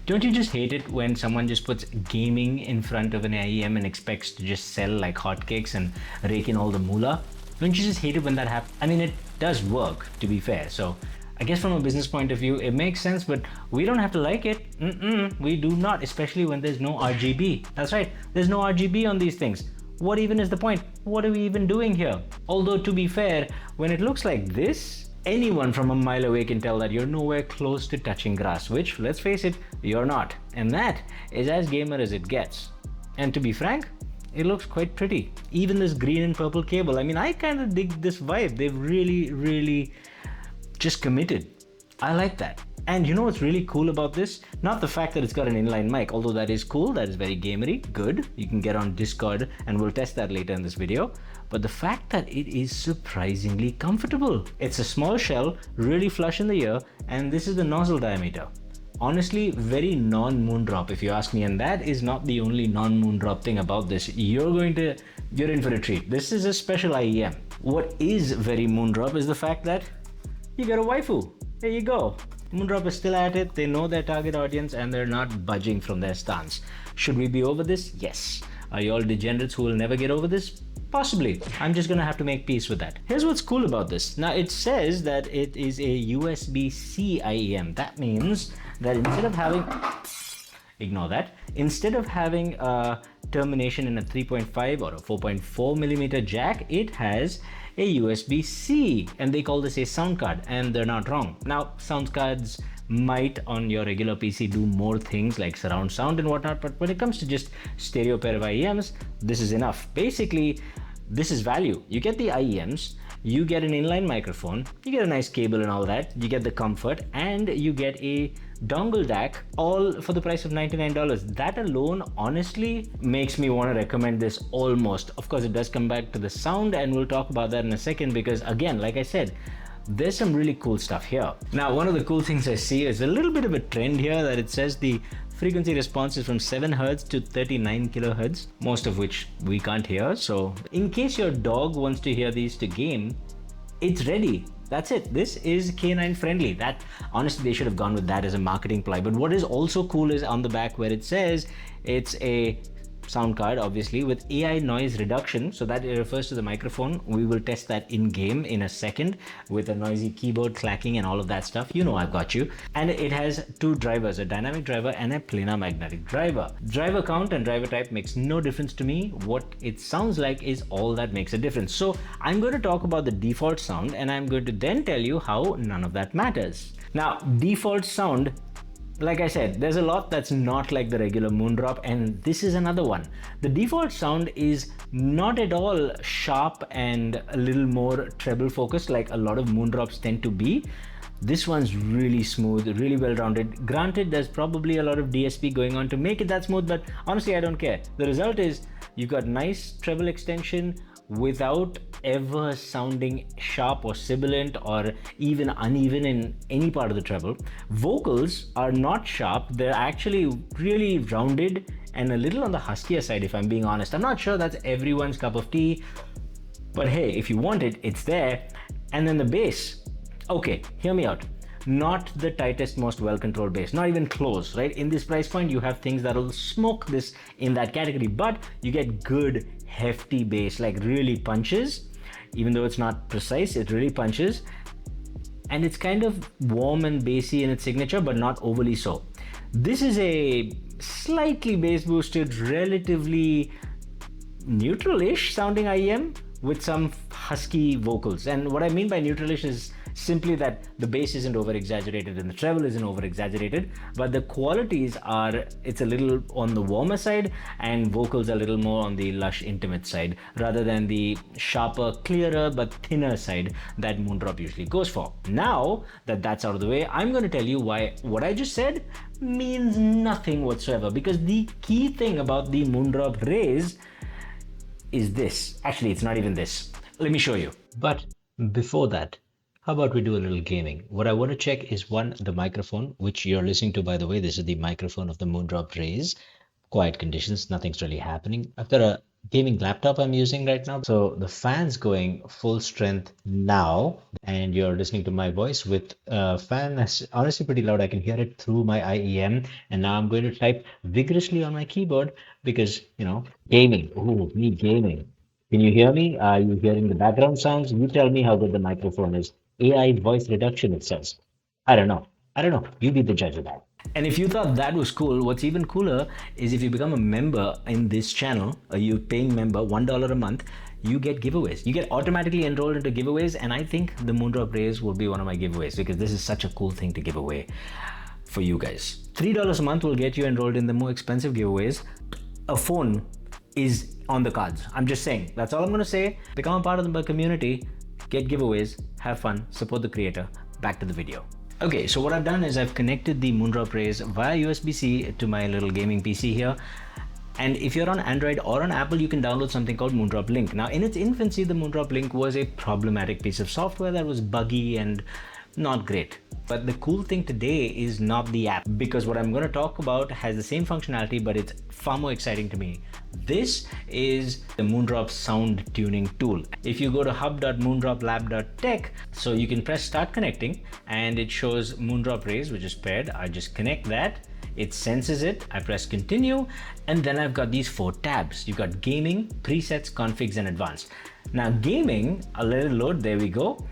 Don't you just hate it when someone just puts gaming in front of an IEM and expects to just sell like hotcakes and rake in all the moolah? Don't you just hate it when that happens? I mean, it does work, to be fair. So I guess from a business point of view, it makes sense, but we don't have to like it. We do not, especially when there's no RGB. That's right, there's no RGB on these things. What even is the point? What are we even doing here? Although, to be fair, when it looks like this, anyone from a mile away can tell that you're nowhere close to touching grass, which, let's face it, you're not. And that is as gamer as it gets. And to be frank, it looks quite pretty. Even this green and purple cable, I mean, I kind of dig this vibe. They've really just committed. I like that. And you know what's really cool about this? Not the fact that it's got an inline mic, although that is cool, that is very gamery, good. You can get on Discord and we'll test that later in this video. But the fact that it is surprisingly comfortable. It's a small shell, really flush in the ear, and this is the nozzle diameter. Honestly, very non-Moondrop if you ask me, and that is not the only non-Moondrop thing about this. You're in for a treat. This is a special IEM. What is very Moondrop is the fact that you got a waifu. There you go. Moondrop is still at it. They know their target audience and they're not budging from their stance. Should we be over this? Yes. Are you all degenerates who will never get over this? Possibly. I'm just gonna have to make peace with that. Here's what's cool about this. Now it says that it is a USB C IEM. That means that instead of having, ignore that, instead of having a termination in a 3.5 or a 4.4 millimeter jack, it has a USB C, and they call this a sound card, and they're not wrong. Now, sound cards might on your regular PC do more things like surround sound and whatnot, but when it comes to just stereo pair of IEMs, this is enough. Basically, this is value. You get the IEMs, you get an inline microphone, you get a nice cable and all that, you get the comfort, and you get a dongle DAC, all for the price of $99. That alone honestly makes me want to recommend this almost. Of course, it does come back to the sound, and we'll talk about that in a second, because again, like I said, there's some really cool stuff here. Now, one of the cool things I see is a little bit of a trend here that it says the frequency response is from 7 Hz to 39 kHz, most of which we can't hear. So in case your dog wants to hear these to game, it's ready. That's it. This is canine friendly. That honestly, they should have gone with that as a marketing ploy. But what is also cool is on the back where it says it's a sound card, obviously, with AI noise reduction. So that refers to the microphone. We will test that in game in a second with a noisy keyboard clacking and all of that stuff. You know I've got you. And it has two drivers, a dynamic driver and a planar magnetic driver. Driver count and driver type makes no difference to me. What it sounds like is all that makes a difference. So I'm going to talk about the default sound, and I'm going to then tell you how none of that matters. Now, default sound, like I said, there's a lot that's not like the regular Moondrop, and this is another one. The default sound is not at all sharp and a little more treble focused like a lot of Moondrops tend to be. This one's really smooth, really well-rounded. Granted, there's probably a lot of DSP going on to make it that smooth, but honestly, I don't care. The result is you've got nice treble extension without ever sounding sharp or sibilant or even uneven in any part of the treble. Vocals are not sharp, they're actually really rounded and a little on the huskier side, if I'm being honest. I'm not sure that's everyone's cup of tea, but hey, if you want it, it's there. And then the bass. Okay, hear me out. Not the tightest, most well-controlled bass, not even close, right? In this price point, you have things that'll smoke this in that category, but you get good, hefty bass, like really punches. Even though it's not precise, it really punches. And it's kind of warm and bassy in its signature, but not overly so. This is a slightly bass boosted, relatively neutral-ish sounding IEM with some husky vocals. And what I mean by neutral-ish is simply that the bass isn't over exaggerated and the treble isn't over exaggerated, but the qualities are, it's a little on the warmer side and vocals a little more on the lush intimate side rather than the sharper, clearer but thinner side that Moondrop usually goes for. Now that that's out of the way, I'm going to tell you why what I just said means nothing whatsoever, because the key thing about the Moondrop Rays is this. Actually, it's not even this. Let me show you. But before that, how about we do a little gaming? What I want to check is one, the microphone, which you're listening to, by the way. This is the microphone of the Moondrop Rays. Quiet conditions, nothing's really happening. I've got a gaming laptop I'm using right now. So the fan's going full strength now, and you're listening to my voice with fan that's honestly pretty loud. I can hear it through my IEM, and now I'm going to type vigorously on my keyboard because, gaming. Ooh, me gaming. Can you hear me? Are you hearing the background sounds? You tell me how good the microphone is. AI voice reduction, it says. I don't know. I don't know. You be the judge of that. And if you thought that was cool, what's even cooler is if you become a member in this channel, a you paying member, $1 a month, you get giveaways. You get automatically enrolled into giveaways, and I think the Moondrop Rays will be one of my giveaways because this is such a cool thing to give away for you guys. $3 a month will get you enrolled in the more expensive giveaways. A phone is on the cards. I'm just saying. That's all I'm going to say. Become a part of the community, get giveaways, have fun, support the creator. Back to the video. Okay, so what I've done is I've connected the Moondrop Rays via USB C to my little gaming PC here. And if you're on Android or on Apple, you can download something called Moondrop Link. Now, in its infancy, the Moondrop Link was a problematic piece of software that was buggy and not great. But the cool thing today is not the app, because what I'm going to talk about has the same functionality, but it's far more exciting to me. This is the Moondrop sound tuning tool. If you go to hub.moondroplab.tech, so you can press start connecting and it shows Moondrop Rays, which is paired. I just connect that. It senses it, I press continue, and then I've got these 4 tabs. You've got gaming, presets, configs, and advanced. Now gaming, a little load, there we go,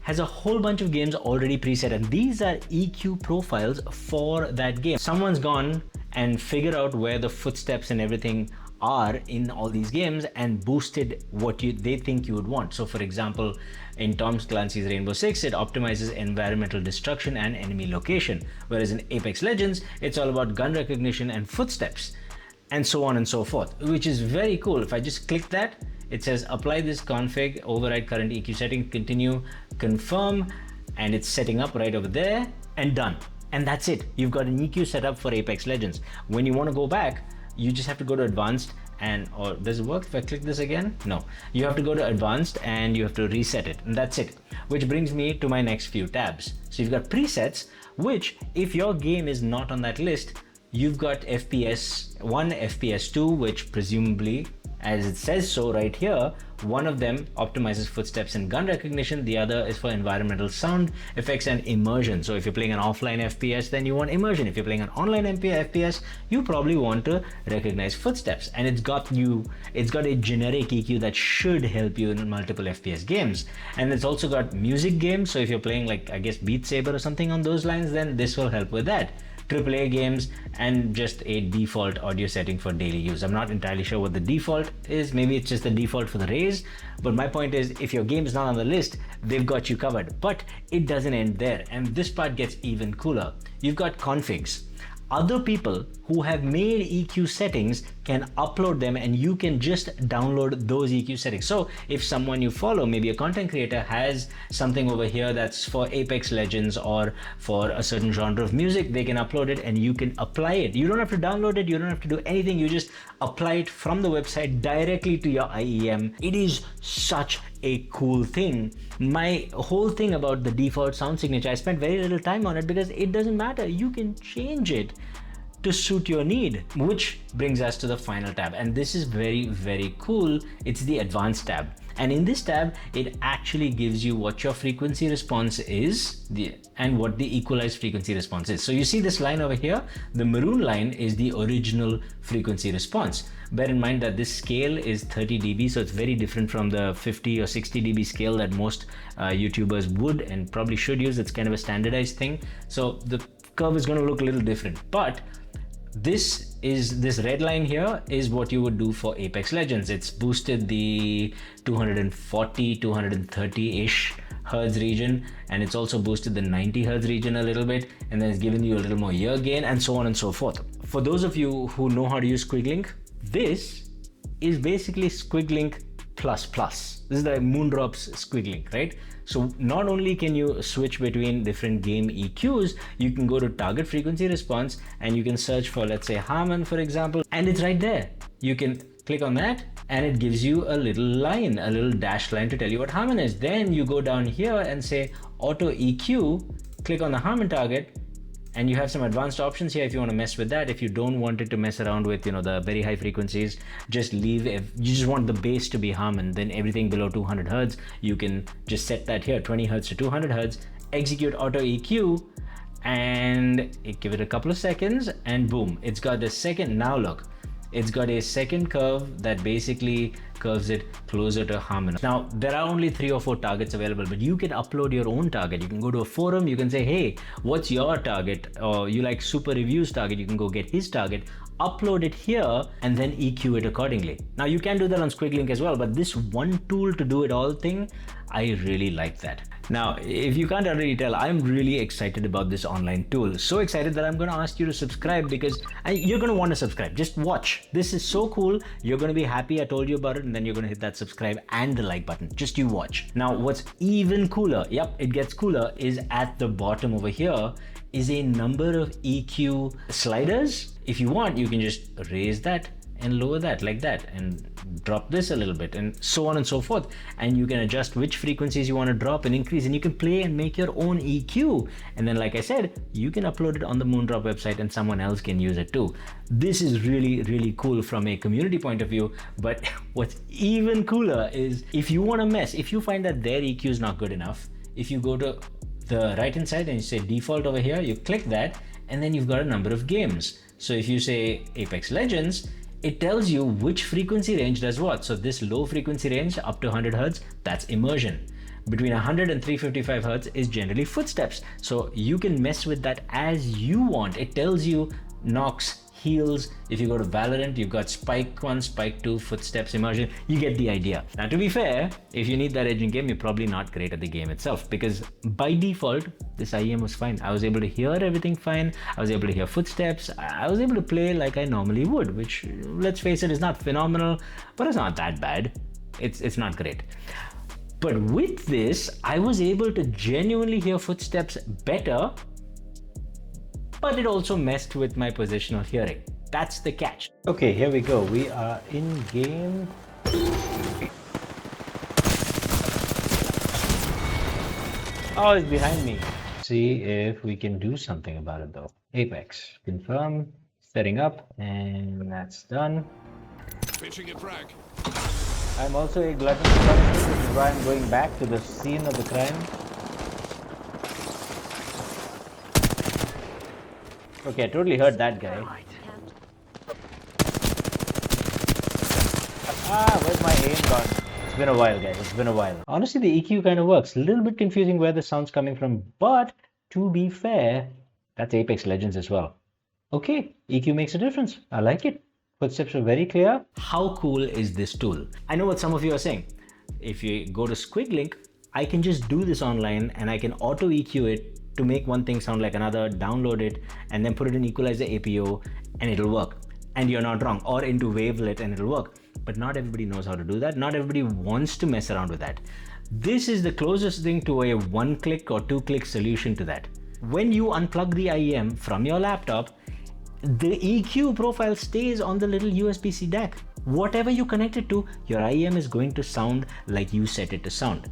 has a whole bunch of games already preset, and these are EQ profiles for that game. Someone's gone and figured out where the footsteps and everything are in all these games and boosted what they think you would want. So for example, in Tom Clancy's Rainbow Six, it optimizes environmental destruction and enemy location, whereas in Apex Legends, it's all about gun recognition and footsteps, and so on and so forth, which is very cool. If I just click that, it says apply this config, override current EQ setting, continue, confirm, and it's setting up right over there, and done. And that's it. You've got an EQ set up for Apex Legends. When you want to go back, you just have to go to advanced, or does it work if I click this again? No. You have to go to advanced and you have to reset it, and that's it. Which brings me to my next few tabs. So you've got presets, which if your game is not on that list, you've got FPS 1, FPS 2, which presumably, as it says so right here, one of them optimizes footsteps and gun recognition, the other is for environmental sound effects and immersion. So if you're playing an offline FPS, then you want immersion. If you're playing an online FPS, you probably want to recognize footsteps. And it's got a generic EQ that should help you in multiple FPS games. And it's also got music games, so if you're playing like, I guess, Beat Saber or something on those lines, then this will help with that. AAA games, and just a default audio setting for daily use. I'm not entirely sure what the default is. Maybe it's just the default for the Rays, but my point is, if your game is not on the list, they've got you covered. But it doesn't end there, and this part gets even cooler. You've got configs. Other people who have made EQ settings can upload them, and you can just download those EQ settings. So if someone you follow, maybe a content creator, has something over here that's for Apex Legends or for a certain genre of music, they can upload it and you can apply it. You don't have to download it, you don't have to do anything, you just apply it from the website directly to your IEM. It is such a cool thing. My whole thing about the default sound signature, I spent very little time on it because it doesn't matter. You can change it to suit your need, which brings us to the final tab. And this is very, very cool. It's the advanced tab. And in this tab, it actually gives you what your frequency response is and what the equalized frequency response is. So you see this line over here, the maroon line is the original frequency response. Bear in mind that this scale is 30 dB, so it's very different from the 50 or 60 dB scale that most YouTubers would and probably should use. It's kind of a standardized thing. So the curve is going to look a little different, but this red line here is what you would do for Apex Legends. It's boosted the 240, 230-ish hertz region, and it's also boosted the 90 hertz region a little bit, and then it's given you a little more ear gain, and so on and so forth. For those of you who know how to use Squiglink, this is basically Squiglink plus plus. This is the Moondrop's Squiglink, right? So not only can you switch between different game EQs, you can go to target frequency response and you can search for, let's say, Harman, for example, and it's right there. You can click on that and it gives you a little line, a little dashed line to tell you what Harman is. Then you go down here and say auto EQ, click on the Harman target, And you have some advanced options here if you want to mess with that. If you don't want it to mess around with, the very high frequencies, just leave. If you just want the bass to be hum and then everything below 200 hertz, you can just set that here, 20 hertz to 200 hertz, execute auto EQ, and give it a couple of seconds, and boom, it's got the second. Now look, it's got a second curve that basically curves it closer to harmony. Now, there are only 3 or 4 targets available, but you can upload your own target. You can go to a forum, you can say, hey, what's your target? Or you like Super Review's target, you can go get his target, upload it here, and then EQ it accordingly. Now, you can do that on Squiglink as well, but this one tool to do it all thing, I really like that. Now, if you can't already tell, I'm really excited about this online tool. So excited that I'm going to ask you to subscribe, because you're going to want to subscribe. Just watch. This is so cool. You're going to be happy I told you about it, and then you're going to hit that subscribe and the like button. Just you watch. Now, what's even cooler, yep, it gets cooler, is at the bottom over here is a number of EQ sliders. If you want, you can just raise that and lower that like that, and drop this a little bit, and so on and so forth. And you can adjust which frequencies you want to drop and increase, and you can play and make your own EQ. And then, like I said, you can upload it on the Moondrop website and someone else can use it too. This is really, really cool from a community point of view. But what's even cooler is if you want to mess, if you find that their EQ is not good enough, if you go to the right hand side and you say default over here, you click that, and then you've got a number of games. So if you say Apex Legends, it tells you which frequency range does what. So this low frequency range up to 100 hertz, that's immersion. Between 100 and 355 hertz is generally footsteps. So you can mess with that as you want. It tells you knocks, heals. If you go to Valorant, you've got spike 1, spike 2, footsteps, immersion. You get the idea. Now, to be fair, if you need that edge in game, you're probably not great at the game itself, because by default, this IEM was fine. I was able to hear everything fine. I was able to hear footsteps. I was able to play like I normally would, which, let's face it, is not phenomenal, but it's not that bad. It's not great. But with this, I was able to genuinely hear footsteps better, but it also messed with my positional hearing. That's the catch. Okay, here we go. We are in game. Oh, it's behind me. See if we can do something about it though. Apex, confirm, setting up, and that's done. Pitching a frag. I'm also a glutton for punishment, which is why I'm going back to the scene of the crime. Okay, I totally heard that guy. Where's my aim gone? It's been a while, guys. It's been a while. Honestly, the EQ kind of works. A little bit confusing where the sound's coming from, but to be fair, that's Apex Legends as well. Okay, EQ makes a difference. I like it. Footsteps are very clear. How cool is this tool? I know what some of you are saying. If you go to Squiglink, I can just do this online and I can auto EQ it to make one thing sound like another, download it, and then put it in Equalizer APO, and it'll work. And you're not wrong. Or into Wavelet, and it'll work. But not everybody knows how to do that. Not everybody wants to mess around with that. This is the closest thing to a 1-click or 2-click solution to that. When you unplug the IEM from your laptop, the EQ profile stays on the little USB C DAC. Whatever you connect it to, your IEM is going to sound like you set it to sound.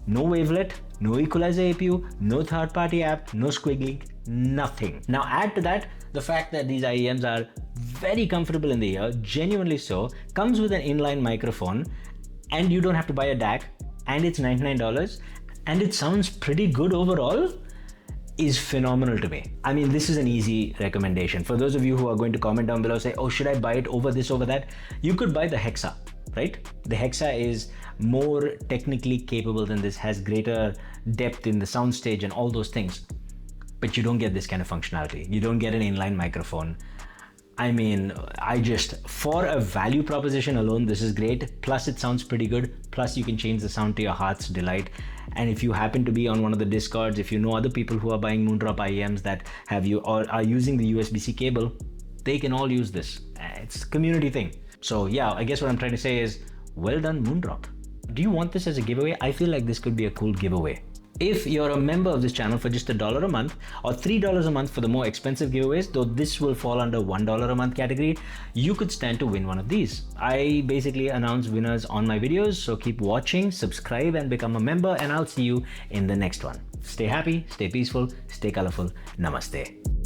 No Wavelet, no Equalizer APU, no third-party app, no Squiglink, nothing. Now add to that the fact that these IEMs are very comfortable in the ear, genuinely so, comes with an inline microphone, and you don't have to buy a DAC, and it's $99, and it sounds pretty good overall, is phenomenal to me. I mean, this is an easy recommendation. For those of you who are going to comment down below, say, oh, should I buy it over this, over that? You could buy the Hexa, right? The Hexa is more technically capable than this, has greater depth in the soundstage and all those things. But you don't get this kind of functionality. You don't get an inline microphone. I mean, for a value proposition alone, this is great. Plus it sounds pretty good. Plus you can change the sound to your heart's delight. And if you happen to be on one of the Discords, if you know other people who are buying Moondrop IEMs that have you or are using the USB C cable, they can all use this. It's a community thing. So yeah, I guess what I'm trying to say is, well done, Moondrop. Do you want this as a giveaway? I feel like this could be a cool giveaway. If you're a member of this channel for just $1 a month or $3 a month for the more expensive giveaways, though this will fall under $1 a month category, you could stand to win one of these. I basically announce winners on my videos, so keep watching, subscribe and become a member, and I'll see you in the next one. Stay happy, stay peaceful, stay colorful. Namaste.